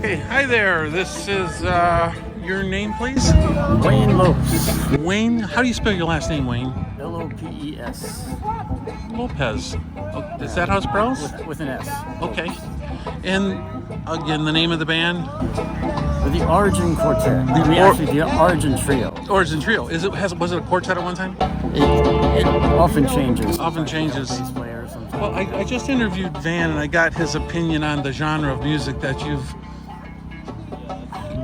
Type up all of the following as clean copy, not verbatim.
Okay, hi there. This is your name, please? Wayne Lopes. Wayne. How do you spell your last name, Wayne? Lopes. Lopez. Oh, is that how it's pronounced? With an S. Okay. And again, the name of the band? The Origin Quartet. The Origin Trio. Origin Trio. Was it a quartet at one time? It often changes. Often changes. Bass player sometimes. Well, I just interviewed Van, and I got his opinion on the genre of music that you've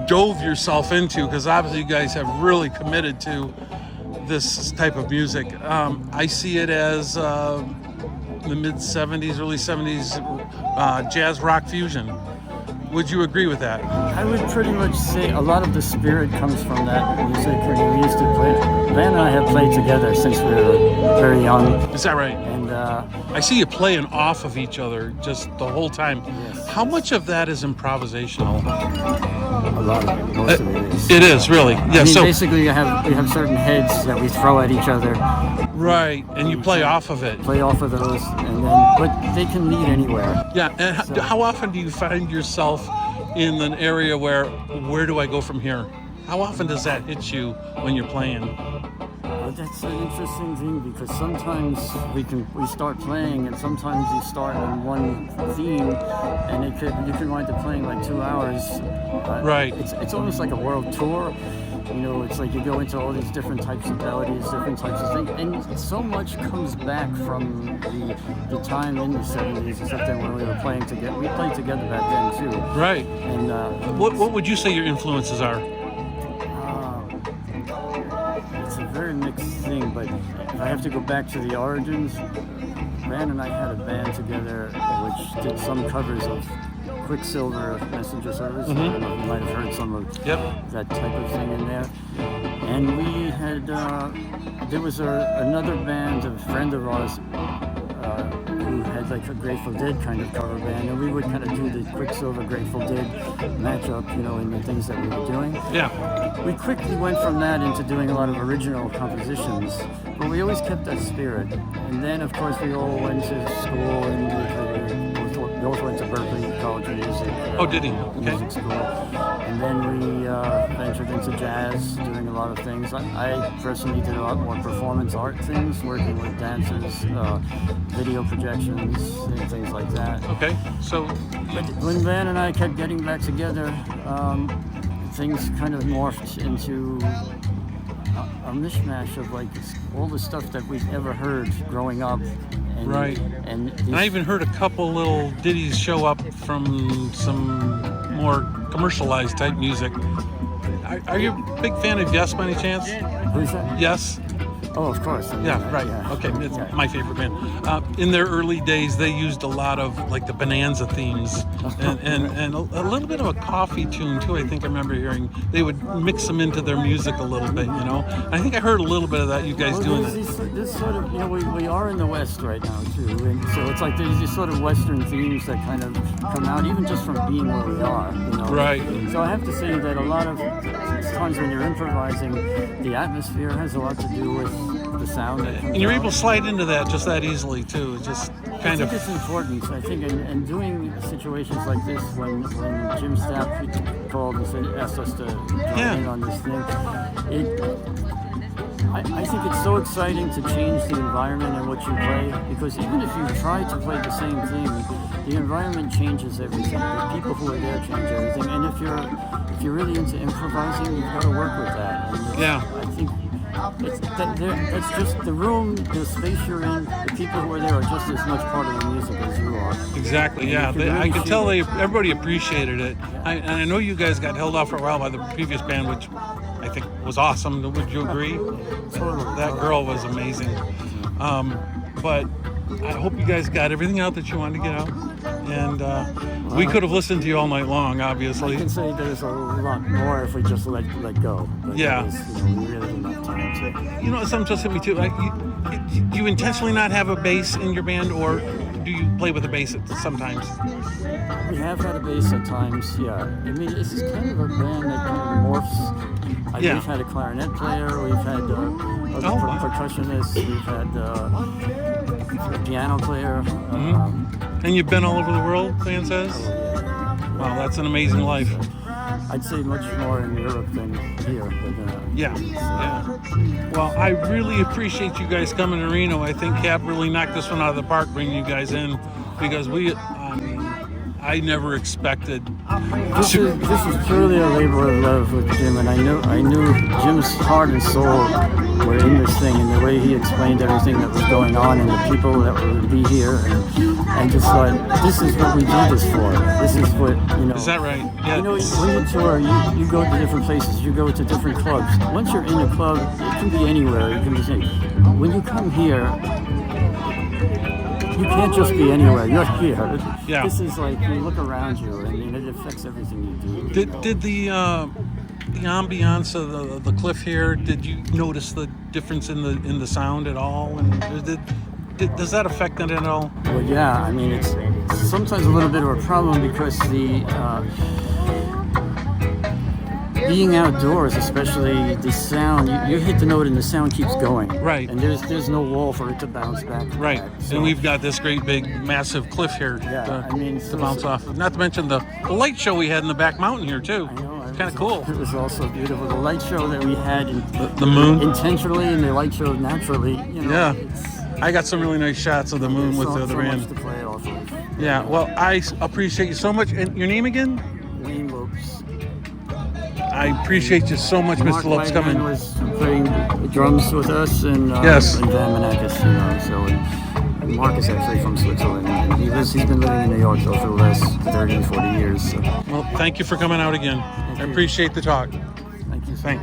dove yourself into, because obviously you guys have really committed to this type of music. I see it as the mid 70s, early 70s jazz rock fusion. Would you agree with that? I would pretty much say a lot of the spirit comes from that music. When we used to play, Van and I have played together since we were very young. Is that right? And I see you playing off of each other just the whole time. Yes. How much of that is improvisational? A lot of it, most of it is. It is, really. Yeah. I mean, So basically, we have certain heads that we throw at each other. right, and you play off of it. Play off of those, and then but they can lead anywhere. Yeah. And how often do you find yourself in an area where do I go from here? How often does that hit you when you're playing? Well, that's an interesting thing, because sometimes we start playing, and sometimes you start on one theme, and you can wind up playing like 2 hours. Right. It's almost like a world tour. You know, it's like you go into all these different types of melodies, different types of things, and so much comes back from the time in the 70s, except then when we were playing together. We played together back then too. Right. And What would you say your influences are? it's a very mixed thing, but if I have to go back to the origins, Van and I had a band together which did some covers of Quicksilver Messenger Service. I don't know if you might have heard some of that type of thing in there. And we had, there was another band, a friend of ours, who had like a Grateful Dead kind of cover band, and we would kind of do the Quicksilver Grateful Dead matchup, you know, in the things that we were doing. Yeah. We quickly went from that into doing a lot of original compositions, but we always kept that spirit. And then, of course, we all went to school, and we both went to Berkeley College of Music. Oh, did he? Okay. Music school. And then we ventured into jazz, doing a lot of things. I personally did a lot more performance art things, working with dancers, video projections, and things like that. Okay. So. But when Van and I kept getting back together, things kind of morphed into a mishmash of like all the stuff that we've ever heard growing up. And, right. And I even heard a couple little ditties show up from some more commercialized type music. Are you a big fan of Yes by any chance? Who's that? Yes? Oh, of course. I mean, Yeah, right. yeah. Okay, it's Yeah. my favorite band. In their early days, they used a lot of like the Bonanza themes and a little bit of a coffee tune too. I think I remember hearing they would mix them into their music a little bit. You know, I think I heard a little bit of that. You guys doing that? This sort of, you know, we are in the West right now too, and so it's like there's these sort of Western themes that kind of come out, even just from being where we are. You know? Right. So I have to say that a lot of times when you're improvising, the atmosphere has a lot to do with the sound that comes And you're out. able to slide into that just that easily too. Just I kind think of. it's important. I think in doing situations like this, when Jim Stapp called and said, asked us to join in on this thing, I think it's so exciting to change the environment in which you play, because even if you try to play the same thing, the environment changes everything. The people who are there change everything. And if you're really into improvising, you've got to work with that. And I think that's just the room, the space you're in. The people who are there are just as much part of the music as you are. Exactly. Yeah, I could tell everybody appreciated it. And I know you guys got held off for a while by the previous band, which I think was awesome. Would you agree? Totally. That girl was amazing. But I hope you guys got everything out that you wanted to get out. And we could have listened to you all night long, obviously. I can say there's a lot more if we just let go. But Yeah. we really didn't have time to. You know, something just hit me too. Like, do you intentionally not have a bass in your band, or do you play with a bass sometimes? We have had a bass at times, yeah. I mean, this is kind of a band that kind of morphs. We've had a clarinet player, we've had a percussionist, we've had a piano player. And you've been all over the world, Van says? Wow, that's an amazing life. I'd say much more in Europe than here. But, Yeah, yeah. Well, I really appreciate you guys coming to Reno. I think Cap really knocked this one out of the park, bringing you guys in, because I never expected. This is truly a labor of love with Jim, and I knew Jim's heart and soul were in this thing, and the way he explained everything that was going on, and the people that would be here, and just thought, this is what we do this for. This is what, you know. Is that right? Yeah. You know, when you tour, you go to different places, you go to different clubs. Once you're in a club, it can be anywhere. It can be when you come here, you can't just be anywhere. You're here. Yeah. This is like, you look around you, and it affects everything you do. Did the ambiance of the cliff here? Did you notice the difference in the sound at all? And does that affect it at all? Well, yeah. I mean, it's sometimes a little bit of a problem because being outdoors, especially the sound, you hit the note and the sound keeps going. Right. And there's no wall for it to bounce back. Right. So, And we've got this great big massive cliff here to bounce off of. Not to mention the light show we had in the back mountain here too. I know. Kind of cool. It was also beautiful. The light show that we had, The moon. intentionally, and the light show naturally. You know, Yeah. I got some really nice shots of the moon with the much band. to play off of. Yeah. Well, I appreciate you so much. And your name again? Wayne Lopes. I appreciate you so much, Mark Mr. Lopes, Wagner coming. was playing the drums with us, and Yes. and Van Manakis, you know. So and Mark is actually from Switzerland, and he's been living in New York though for the last 30, 40 years. So Well, thank you for coming out again. I appreciate the talk. thank you. Thanks.